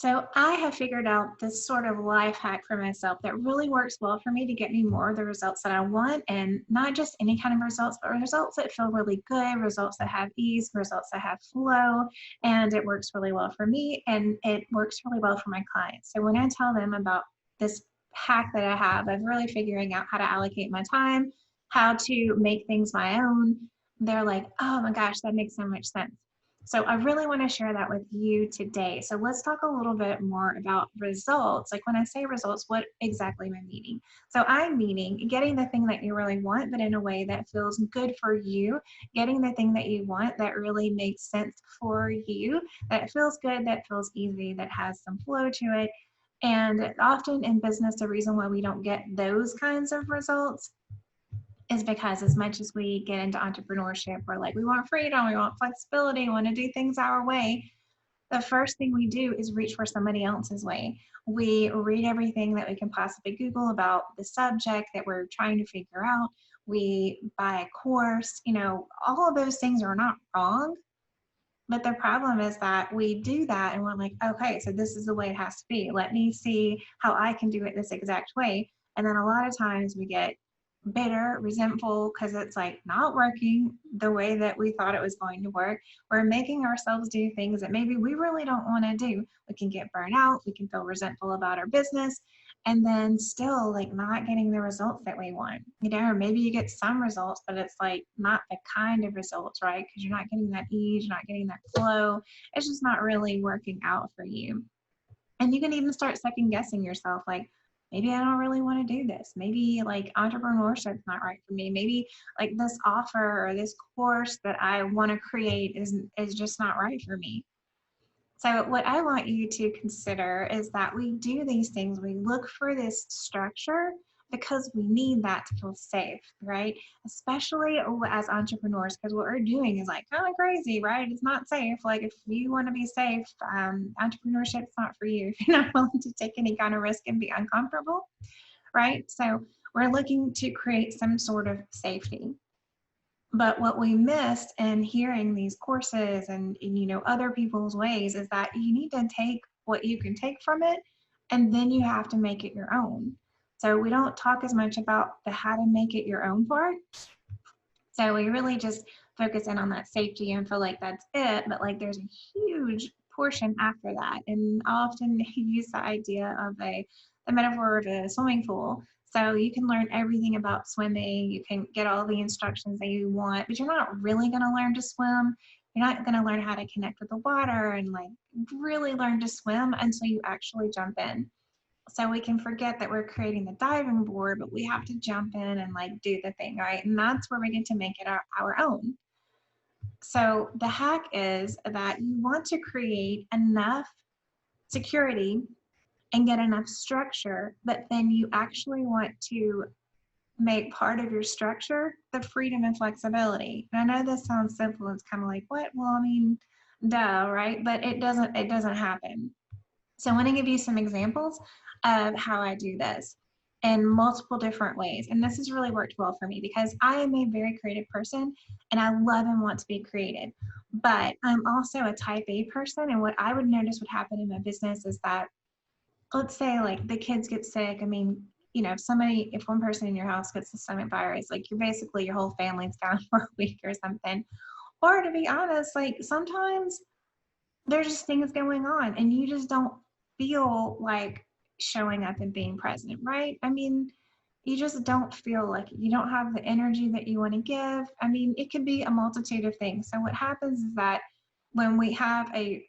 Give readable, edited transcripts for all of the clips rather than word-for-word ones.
So I have figured out this sort of life hack for myself that really works well for me to get me more of the results that I want, and not just any kind of results, but results that feel really good, results that have ease, results that have flow, and it works really well for me and it works really well for my clients. So when I tell them about this hack that I have of really figuring out how to allocate my time, how to make things my own, they're like, "Oh my gosh, that makes so much sense." So I really want to share that with you today. So let's talk a little bit more about results. Like when I say results, what exactly am I meaning? So I'm meaning getting the thing that you really want, but in a way that feels good for you, getting the thing that you want that really makes sense for you, that feels good, that feels easy, that has some flow to it. And often in business, the reason why we don't get those kinds of results is because as much as we get into entrepreneurship, we're like, we want freedom, we want flexibility, we want to do things our way. The first thing we do is reach for somebody else's way. We read everything that we can possibly Google about the subject that we're trying to figure out. We buy a course, all of those things are not wrong. But the problem is that we do that and we're like, okay, so this is the way it has to be. Let me see how I can do it this exact way. And then a lot of times we get bitter, resentful because it's like not working the way that we thought it was going to work. We're making ourselves do things that maybe we really don't want to do. We can get burnt out, we can feel resentful about our business, and then still like not getting the results that we want, or maybe you get some results, but it's like not the kind of results, right? Because you're not getting that ease, you're not getting that flow. It's just not really working out for you. And you can even start second guessing yourself, like, maybe I don't really want to do this. Maybe like entrepreneurship's not right for me. Maybe like this offer or this course that I want to create is just not right for me. So what I want you to consider is that we do these things, we look for this structure because we need that to feel safe, right? Especially as entrepreneurs, because what we're doing is like kind of crazy, right? It's not safe. Like if you want to be safe, entrepreneurship's not for you. If you're not willing to take any kind of risk and be uncomfortable, right? So we're looking to create some sort of safety. But what we missed in hearing these courses and other people's ways is that you need to take what you can take from it, and then you have to make it your own. So we don't talk as much about the how to make it your own part. So we really just focus in on that safety and feel like that's it. But like there's a huge portion after that. And I often use the idea of the metaphor of a swimming pool. So you can learn everything about swimming. You can get all the instructions that you want, but you're not really going to learn to swim. You're not going to learn how to connect with the water and like really learn to swim until you actually jump in. So we can forget that we're creating the diving board, but we have to jump in and like do the thing, right? And that's where we get to make it our own. So the hack is that you want to create enough security and get enough structure, but then you actually want to make part of your structure the freedom and flexibility. And I know this sounds simple. It's kind of like, what? Well, I mean, duh, right? But it doesn't happen. So I want to give you some examples of how I do this in multiple different ways. And this has really worked well for me because I am a very creative person and I love and want to be creative. But I'm also a type A person. And what I would notice would happen in my business is that, let's say like the kids get sick. I mean, if one person in your house gets the stomach virus, like you're basically your whole family's down for a week or something. Or to be honest, like sometimes there's just things going on and you just don't feel like showing up and being present, right? I mean, you just don't feel like you don't have the energy that you want to give. I mean, it could be a multitude of things. So what happens is that when we have a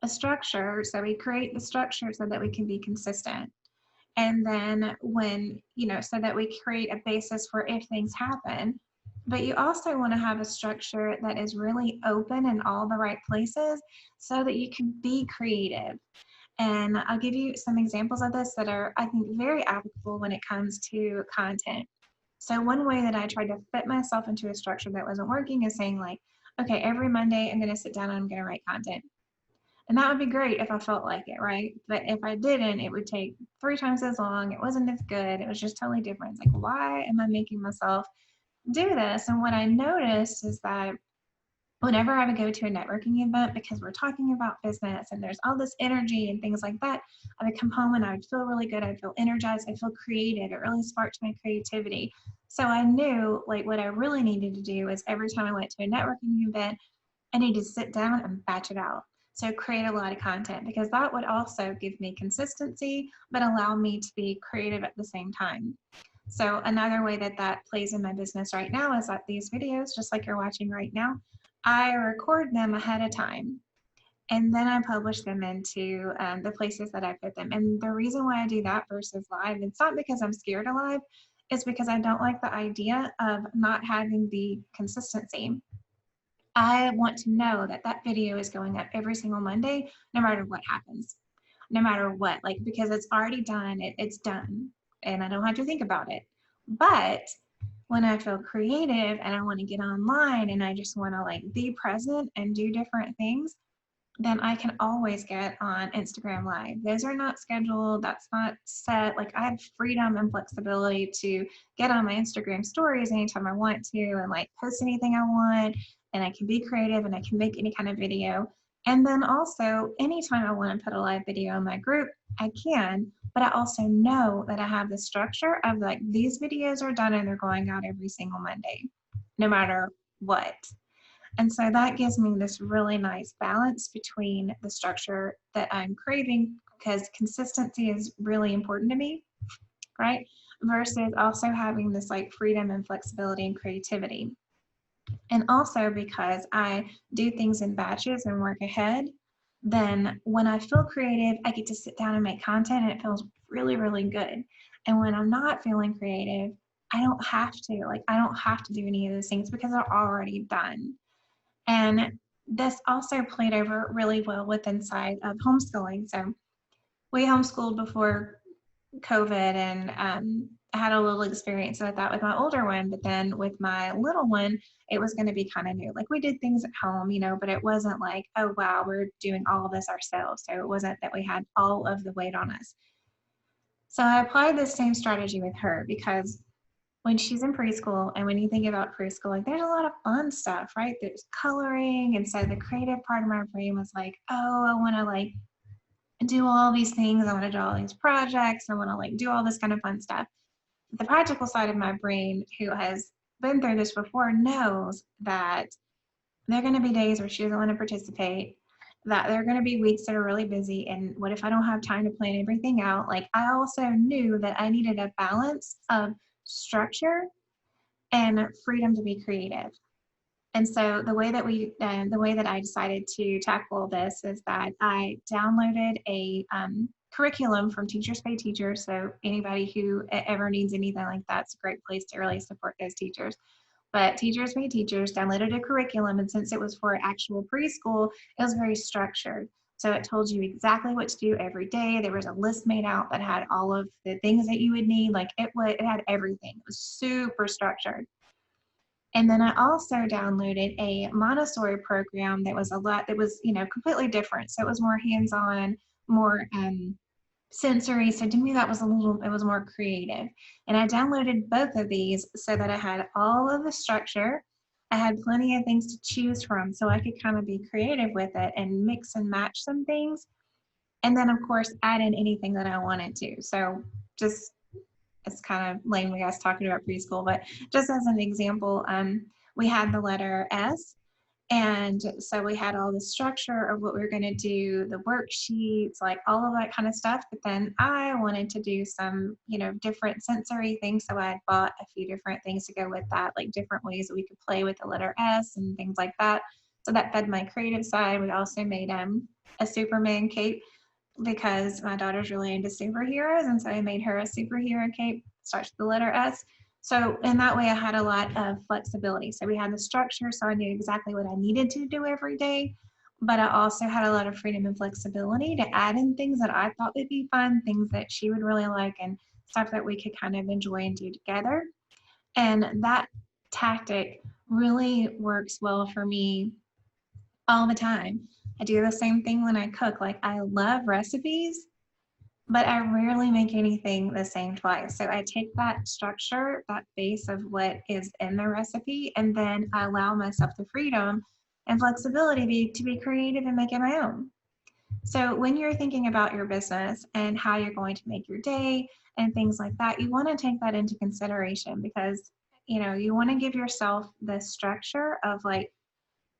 structure, so we create the structure so that we can be consistent. And then so that we create a basis for if things happen. But you also want to have a structure that is really open in all the right places so that you can be creative. And I'll give you some examples of this that are, I think, very applicable when it comes to content. So one way that I tried to fit myself into a structure that wasn't working is saying like, okay, every Monday I'm going to sit down and I'm going to write content. And that would be great if I felt like it, right? But if I didn't, it would take 3 times as long. It wasn't as good. It was just totally different. It's like, why am I making myself do this? And what I noticed is that whenever I would go to a networking event, because we're talking about business and there's all this energy and things like that, I would come home and I would feel really good. I'd feel energized. I'd feel creative. It really sparked my creativity. So I knew like what I really needed to do is every time I went to a networking event, I need to sit down and batch it out. So create a lot of content, because that would also give me consistency, but allow me to be creative at the same time. So another way that that plays in my business right now is that these videos, just like you're watching right now, I record them ahead of time and then I publish them into the places that I put them. And the reason why I do that versus live, it's not because I'm scared of live, it's because I don't like the idea of not having the consistency. I want to know that that video is going up every single Monday, no matter what happens, no matter what, like, because it's already done, it's done, and I don't have to think about it. But when I feel creative and I want to get online and I just want to like be present and do different things, then I can always get on Instagram Live. Those are not scheduled, that's not set. Like I have freedom and flexibility to get on my Instagram stories anytime I want to and like post anything I want, and I can be creative and I can make any kind of video. And then also anytime I want to put a live video in my group, I can, but I also know that I have the structure of like these videos are done and they're going out every single Monday, no matter what. And so that gives me this really nice balance between the structure that I'm craving, because consistency is really important to me, right? Versus also having this like freedom and flexibility and creativity. And also because I do things in batches and work ahead, then when I feel creative, I get to sit down and make content and it feels really, really good. And when I'm not feeling creative, I don't have to, like, I don't have to do any of those things because they're already done. And this also played over really well with inside of homeschooling. So we homeschooled before COVID, and I had a little experience with that with my older one. But then with my little one, it was going to be kind of new. Like we did things at home, you know, but it wasn't like, oh, wow, we're doing all of this ourselves. So it wasn't that we had all of the weight on us. So I applied this same strategy with her, because when she's in preschool, and when you think about preschool, like there's a lot of fun stuff, right? There's coloring. And so the creative part of my brain was like, oh, I want to like do all these things. I want to do all these projects. I want to like do all this kind of fun stuff. The practical side of my brain, who has been through this before, knows that there are going to be days where she doesn't want to participate, that there are going to be weeks that are really busy. And what if I don't have time to plan everything out? Like I also knew that I needed a balance of structure and freedom to be creative. And so the way that I decided to tackle this is that I downloaded a curriculum from Teachers Pay Teachers. So anybody who ever needs anything like that's a great place to really support those teachers. But Teachers Pay Teachers downloaded a curriculum, and since it was for actual preschool, it was very structured. So it told you exactly what to do every day. There was a list made out that had all of the things that you would need. Like it had everything. It was super structured. And then I also downloaded a Montessori program that was completely different. So it was more hands-on, more sensory. So to me, it was more creative. And I downloaded both of these so that I had all of the structure. I had plenty of things to choose from, so I could kind of be creative with it and mix and match some things. And then of course, add in anything that I wanted to. So just, it's kind of lame, we guys talking about preschool, but just as an example, we had the letter S. And so we had all the structure of what we were going to do, the worksheets, like all of that kind of stuff. But then I wanted to do some, different sensory things. So I had bought a few different things to go with that, like different ways that we could play with the letter S and things like that. So that fed my creative side. We also made a Superman cape, because my daughter's really into superheroes, and so I made her a superhero cape, starts with the letter S. So in that way, I had a lot of flexibility. So we had the structure, so I knew exactly what I needed to do every day, but I also had a lot of freedom and flexibility to add in things that I thought would be fun, things that she would really like, and stuff that we could kind of enjoy and do together. And that tactic really works well for me all the time. I do the same thing when I cook. Like I love recipes, but I rarely make anything the same twice. So I take that structure, that base of what is in the recipe, and then I allow myself the freedom and flexibility to be creative and make it my own. So when you're thinking about your business and how you're going to make your day and things like that, you want to take that into consideration because, you want to give yourself the structure of like,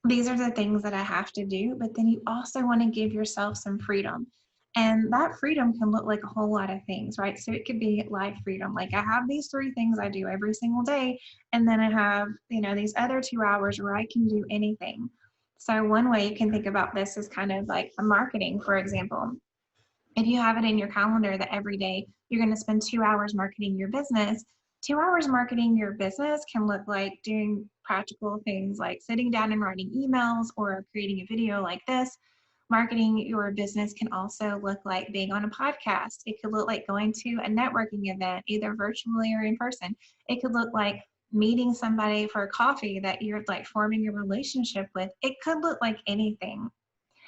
these are the things that I have to do, but then you also want to give yourself some freedom. And that freedom can look like a whole lot of things, right? So it could be life freedom. Like I have these 3 things I do every single day, and then I have, these other 2 hours where I can do anything. So one way you can think about this is kind of like a marketing, for example. If you have it in your calendar that every day you're going to spend 2 hours marketing your business, 2 hours marketing your business can look like doing practical things like sitting down and writing emails or creating a video like this. Marketing your business can also look like being on a podcast. It could look like going to a networking event, either virtually or in person. It could look like meeting somebody for a coffee that you're like forming a relationship with. It could look like anything.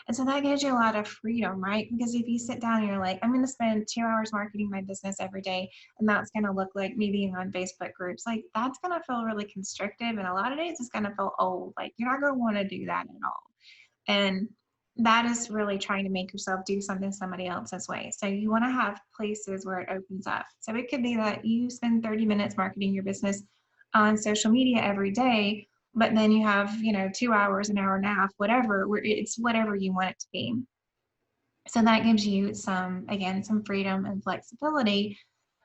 And so that gives you a lot of freedom, right? Because if you sit down and you're like, I'm going to spend 2 hours marketing my business every day, and that's going to look like me being on Facebook groups, like that's going to feel really constrictive. And a lot of days it's going to feel old. Like you're not going to want to do that at all. And that is really trying to make yourself do something somebody else's way. So you want to have places where it opens up. So it could be that you spend 30 minutes marketing your business on social media every day, but then you have, 2 hours, an hour and a half, whatever, where it's whatever you want it to be. So that gives you some freedom and flexibility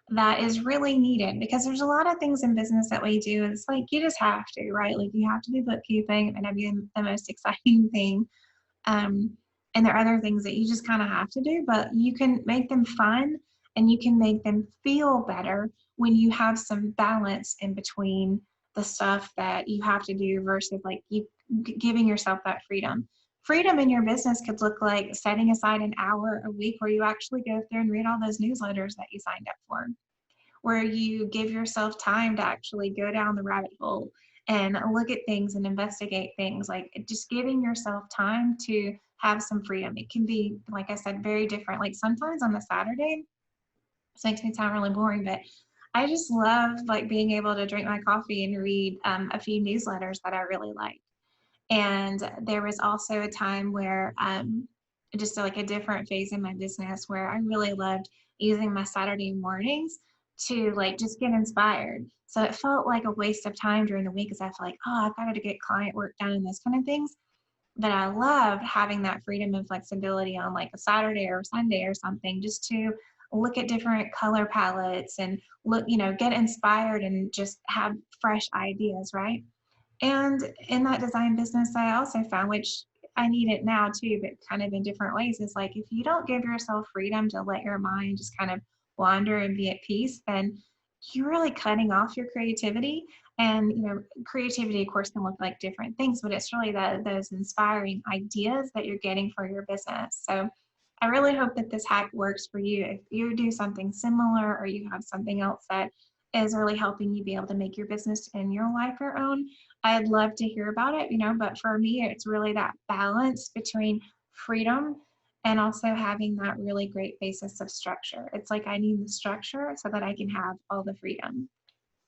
that is really needed because there's a lot of things in business that we do. It's like you just have to, right? Like you have to do bookkeeping and that'd be the most exciting thing. And there are other things that you just kind of have to do, but you can make them fun and you can make them feel better when you have some balance in between the stuff that you have to do versus like you giving yourself that freedom. Freedom in your business could look like setting aside an hour a week where you actually go through and read all those newsletters that you signed up for, where you give yourself time to actually go down the rabbit hole and look at things and investigate things, like just giving yourself time to have some freedom. It can be, like I said, very different. Like sometimes on a Saturday, this makes me sound really boring, but I just love like being able to drink my coffee and read a few newsletters that I really like. And there was also a time where just like a different phase in my business where I really loved using my Saturday mornings to like just get inspired. So it felt like a waste of time during the week because I felt like, oh, I've got to get client work done and those kind of things. But I loved having that freedom and flexibility on like a Saturday or Sunday or something, just to look at different color palettes and look, get inspired and just have fresh ideas, right? And in that design business, I also found, which I need it now too, but kind of in different ways, is like if you don't give yourself freedom to let your mind just kind of wander and be at peace, then you're really cutting off your creativity. And creativity, of course, can look like different things, but it's really those inspiring ideas that you're getting for your business. So I really hope that this hack works for you. If you do something similar or you have something else that is really helping you be able to make your business and your life your own, I'd love to hear about it, but for me, it's really that balance between freedom and also having that really great basis of structure. It's like I need the structure so that I can have all the freedom.